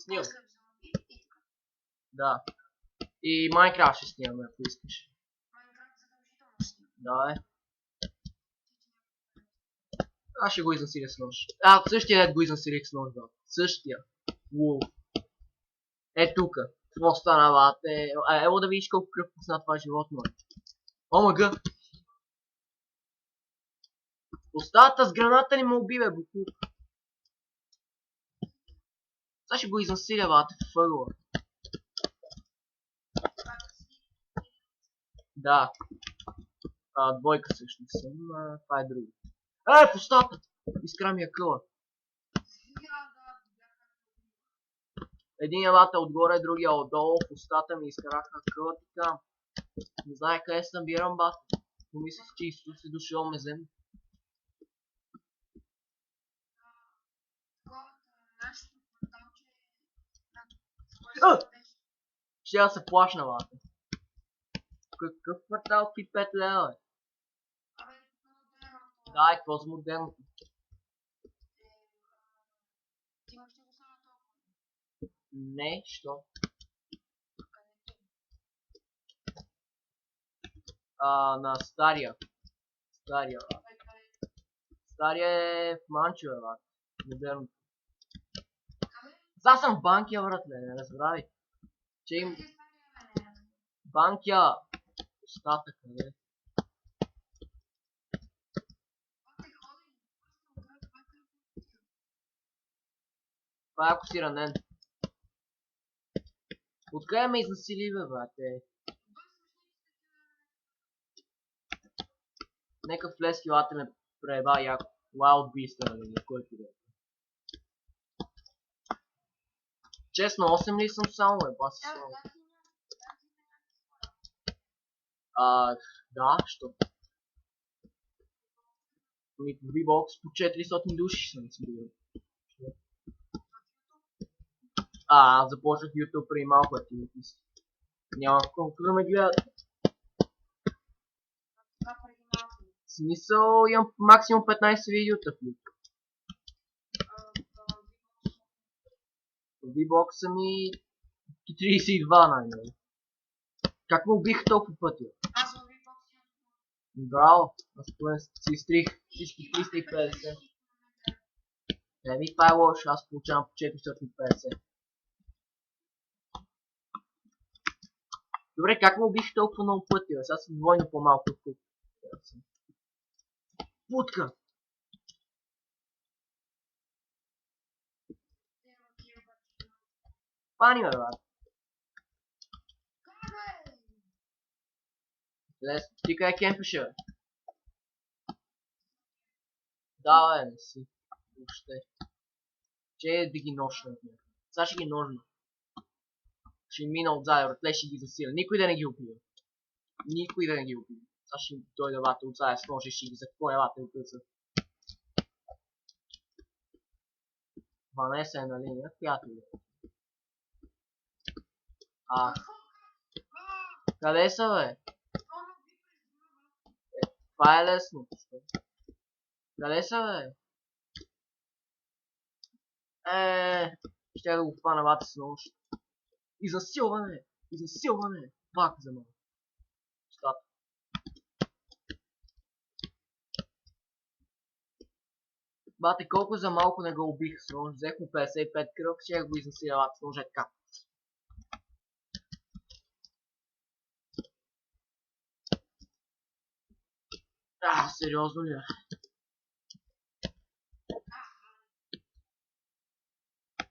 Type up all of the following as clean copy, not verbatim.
Снимам. Да. И Майнкрафт ще снимаме, ако искаш. Да, Аз ще го изнасиля с нож. Същия дед го изнасилих с нож, да. Същия. Уоу. Тука. Какво стана, бате? Ево да видиш колко кръв пусна това животно. Омага! Остата с граната не ме убиве, буклук. Сега ще го изнасиля, бате, в ъгъла. Да. Двойка всъщност съм, това е друго. В устата! Изкра ми я къла. Един елата отгоре, другия отдолу, в устата ми изкараха къла така. Не знае къде се набирам, бат. Помислих, че Исус е дошъл ме вземе. Ще да се плашна, бат. Какъв квартал ти 5 лева, бе? Да, какво за модерното? Не, що? На стария. Стария е в Манчо, брат. Модерно. Аз съм в Банкя, братле, не разбрави. Че им... Банкя! Остата къде? Това е ако си ранен. Откъде ме изнасили, бе, брате? Нека влез хилата ме преба яко. Wild Beast, нали, който да е. Честно, 8 ли съм само, бе, баси само. Да, що? Ми в V-Box по 400 души съм сбил. Започнах YouTube преди малко, ти не писи. Няма колко да ме гледат. В смисъл имам максимум 15 видеота в YouTube. В V-Box са ми 32 най-много. Как ме убих толкова пъти? Браво, аз поне си изтрих всички 350. Това е лошо, аз получавам по 450. Добре, как ме убих толкова много пъти, бе? Сега съм двойно по-малко от тук. Путка! Пани, бе, брат. Лесно. Ти къде кемпеше, бе? Да, бе, не си. Въобще. Че да ги нощна от някакъв. Сега ще ги ножна. Ще мина отзад, братле, ще ги засиля. Никой да не ги убива. Никой да не ги убива. Сега ще дойде бата отзад с ножа и ще ги закоя бата от къса. 12 е на линия, която ли? Къде са, бе? Това е лесно. Къде са, бе? Ще да го хвана бата с нож. Изнасилване! Пак за мен. Стата. Бате, колко за малко не го убих с нож. Взех му 55 кръв, ще го изнасиля бата с нож, така. Сериозно ли?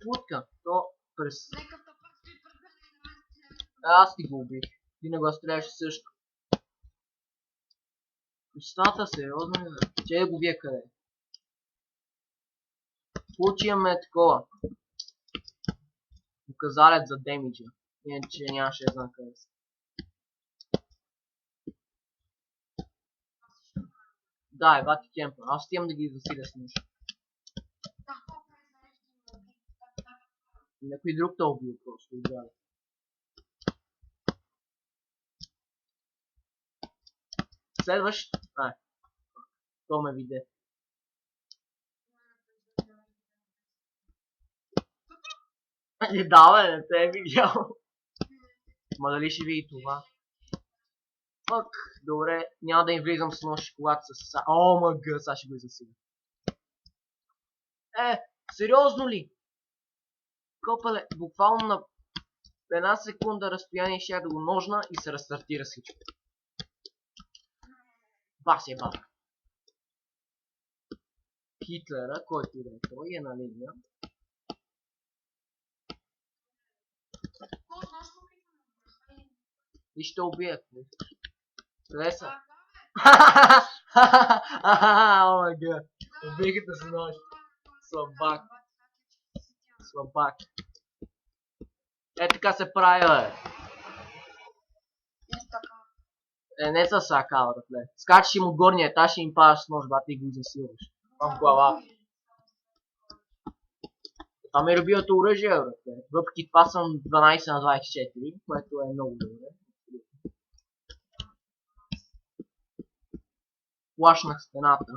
Путка, то през... Аз ти го убих. Ти не го стреляш също. Устата, сериозно ли? Че да го вие къде? Получи имаме такова. Показалец за демиджа. Иначе нямаше да знам къде са. Да, ева ти кемпа. Аз стигам да ги засиля с нож. Някой друг те убил просто, да. Следващ? То ме виде. Не, да, бе, не те е видял. Ма дали ще види това? Пък, добре, няма да им влизам с нощи, когато са... О, мъгъ, сега ще го изасиля. Сериозно ли? Копале, буквално на една секунда разстояние ще да го ножна и се разстартира всичко. Бас е бак. Хитлера, който и да е той, е на линия. И ще убия. Къде са? О, мъгъ. Убийката с нож. Слабак. Слабак. Е, така се прави, бе. Не са сакава, да пле. Скачаш им от горния етаж и им падаш с нож, бата, и го засилваш. В глава. Това ми е любимото оръжие, бе. Въпреки това съм 12 на 24, което е много добре. Плашнах стената.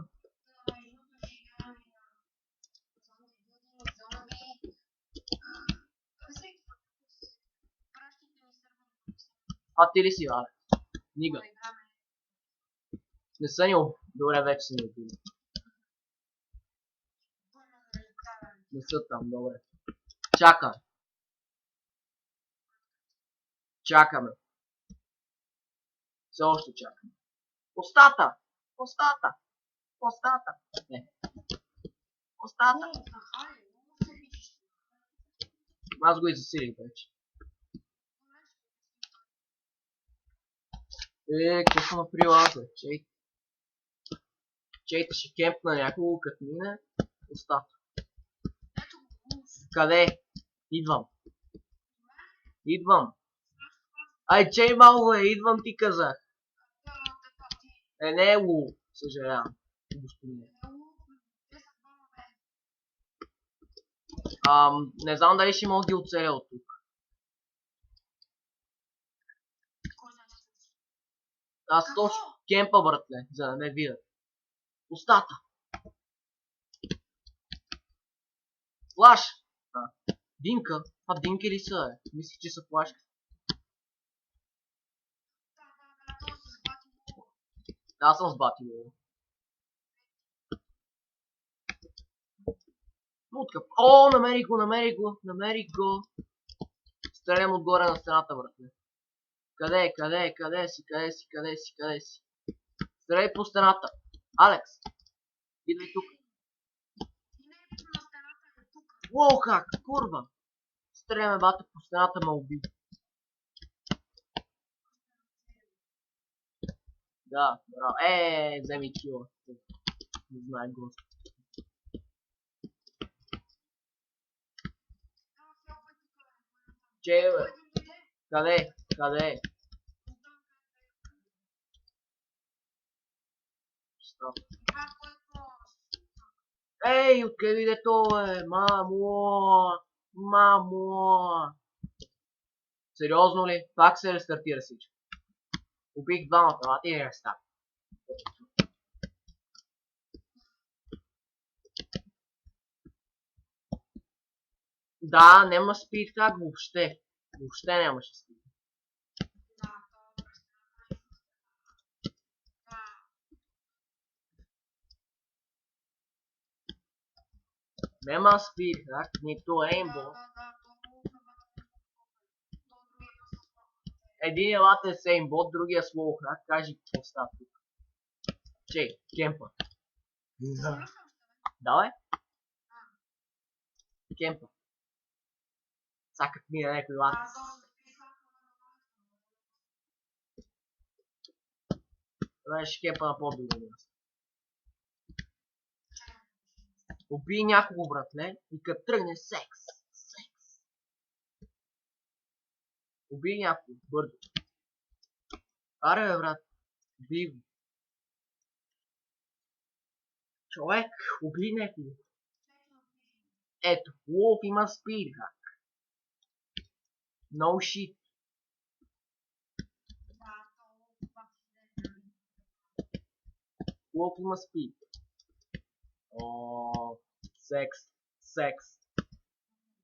А ти ли си, бе? Нига. Не са ни добре, вече са ни убили. Не са там, добре. Чакаме. Чакаме. Все още чакаме. Остата! Остата! Остата! Не. Остата! Аз го изасилих вече. Какво съм направил аз, бе? Чейта ще кемпна някого, като мине. Остата. Къде? Идвам. Идвам. Ай, чей малко, бе, идвам, ти казах. Не е лул, съжалявам, господине. Не знам дали ще мога ги оцеля от тук. Аз точно кемпа, братле, за да не видят. Устата. Флаш. Динка. А динки ли са, бе? Мислих, че са флашки. Аз съм сбатил. Утка. О, намерих го. Стрелям отгоре на стената, братле. Къде си? Стреляй по стената. Алекс. Идвай тук. Уоу, как? Курва. Стреляме, бата, по стената ме уби. Да, браво. Вземи кила. Не знае гост. Че, бе? Къде? Стоп. Откъде иде то, бе? Мамо! Сериозно ли? Пак се рестартира всичко. Убих двамата, а ти не рестарт. Да, няма спид как въобще. Въобще нямаше спид. Нема спид как, нито еймбол. Един лате с еймбот, другия с лоу хак. Кажи какво става тук. Чей, кемпа. Да, бе? Кемпа. Сакат ми на някой лате. Знаеш, кемпа на по-друго място. Убий някого, братле, и като тръгне секс. Убий някого, бързо. Аре, бе, брат. Убий го. Човек, убий някого. Ето, Wolf има спид хак. No shit. Wolf има спид. О, секс.